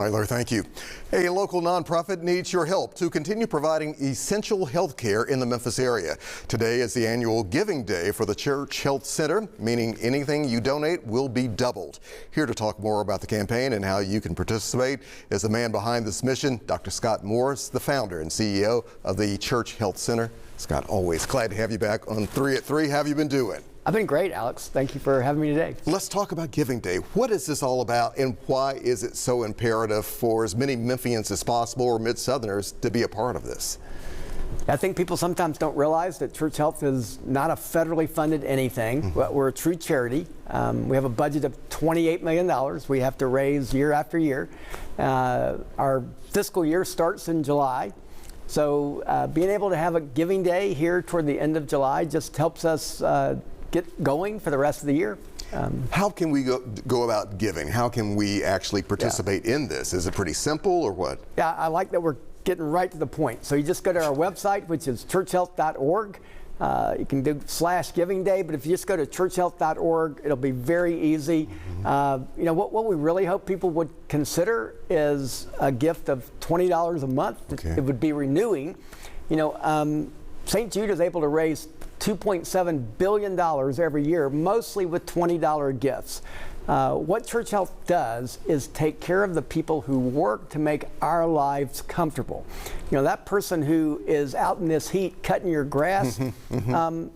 Tyler, thank you. A local nonprofit needs your help to continue providing essential health care in the Memphis area. Today is the annual Giving Day for the Church Health Center, meaning anything you donate will be doubled. Here to talk more about the campaign and how you can participate is the man behind this mission, Dr. Scott Morris, the founder and CEO of the Church Health Center. Scott, always glad to have you back on 3 at 3. How have you been doing? I've been great, Alex. Thank you for having me today. Let's talk about Giving Day. What is this all about, and why is it so imperative for as many Memphians as possible, or Mid-Southerners, to be a part of this? I think people sometimes don't realize that Church Health is not a federally funded anything. We're a true charity. We have a budget of $28 million we have to raise year after year. Our fiscal year starts in July. So being able to have a Giving Day here toward the end of July just helps us get going for the rest of the year. How can we go about giving? How can we actually participate in this? Is it pretty simple or what? Yeah, I like that we're getting right to the point. So you just go to our website, which is churchhealth.org. You can do /Giving Day, but if you just go to churchhealth.org, it'll be very easy. You know, what we really hope people would consider is a gift of $20 a month. Okay. It would be renewing. You know, St. Jude is able to raise $2.7 billion every year, mostly with $20 gifts. What Church Health does is take care of the people who work to make our lives comfortable. You know, that person who is out in this heat cutting your grass, when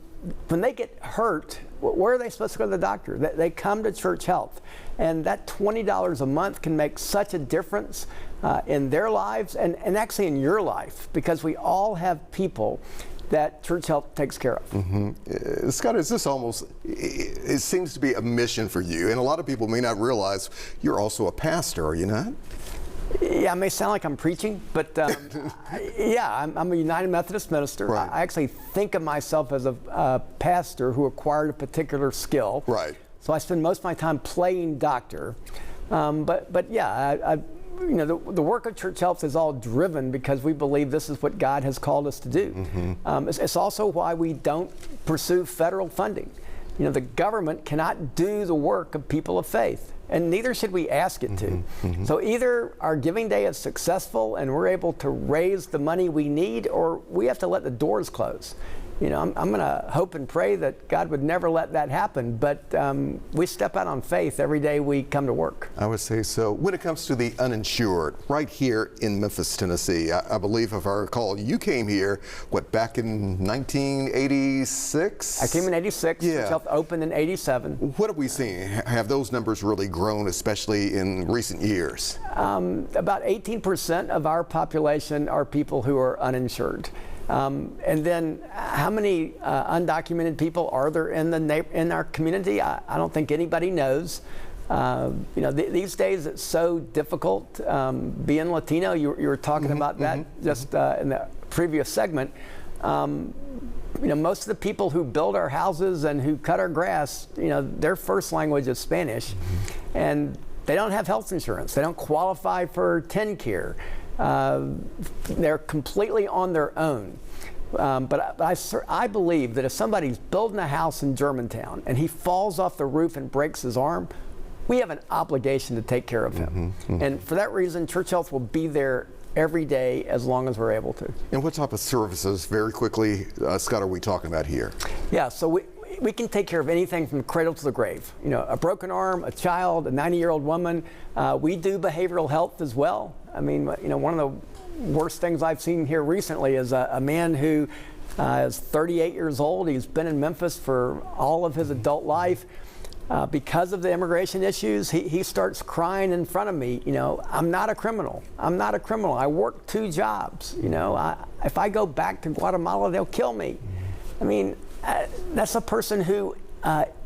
they get hurt, where are they supposed to go to the doctor? They come to Church Health. And that $20 a month can make such a difference in their lives and actually in your life, because we all have people that Church Health takes care of. Scott, is this almost, it seems to be a mission for you, and a lot of people may not realize you're also a pastor, are you not? Yeah, it may sound like I'm preaching, but yeah, I'm a United Methodist minister. Right. I actually think of myself as a pastor who acquired a particular skill. Right. So I spend most of my time playing doctor. But yeah, you know, the work of Church Health is all driven because we believe this is what God has called us to do. It's also why we don't pursue federal funding. You know, the government cannot do the work of people of faith, and neither should we ask it to. So either our Giving Day is successful and we're able to raise the money we need, or we have to let the doors close. You know, I'm going to hope and pray that God would never let that happen, but we step out on faith every day we come to work. I would say so. When it comes to the uninsured, right here in Memphis, Tennessee, I believe, if I recall, you came here, what, back in 1986? I came in 86, Yeah. Church Health opened in 87. What have we seen? Have those numbers really grown, especially in recent years? About 18% of our population are people who are uninsured. And then how many undocumented people are there in our community? I don't think anybody knows. You know, these days it's so difficult being Latino. You were talking about that just in the previous segment. You know, most of the people who build our houses and who cut our grass, you know, their first language is Spanish, and they don't have health insurance. They don't qualify for TennCare. They're completely on their own. But I believe that if somebody's building a house in Germantown and he falls off the roof and breaks his arm, we have an obligation to take care of him. And for that reason, Church Health will be there every day as long as we're able to. And what type of services, very quickly, Scott, are we talking about here? Yeah, so we can take care of anything from the cradle to the grave. You know, a broken arm, a child, a 90-year-old woman. We do behavioral health as well. I mean, you know, one of the worst things I've seen here recently is a man who is 38 years old. He's been in Memphis for all of his adult life. Because of the immigration issues, he starts crying in front of me. You know, I'm not a criminal. I'm not a criminal. I work 2 jobs. You know, if I go back to Guatemala, they'll kill me. I mean, that's a person who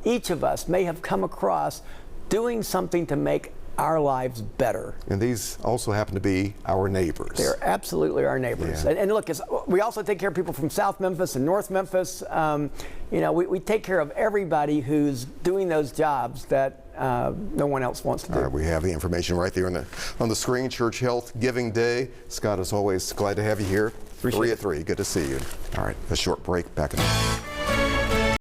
each of us may have come across doing something to make our lives better. And these also happen to be our neighbors. They're absolutely our neighbors. Yeah. And look, we also take care of people from South Memphis and North Memphis. You know, we take care of everybody who's doing those jobs that no one else wants to do. All right, we have the information right there on the screen. Church Health Giving Day. Scott, as always, glad to have you here. Appreciate 3 at 3. Good to see you. All right, a short break. Back in a minute.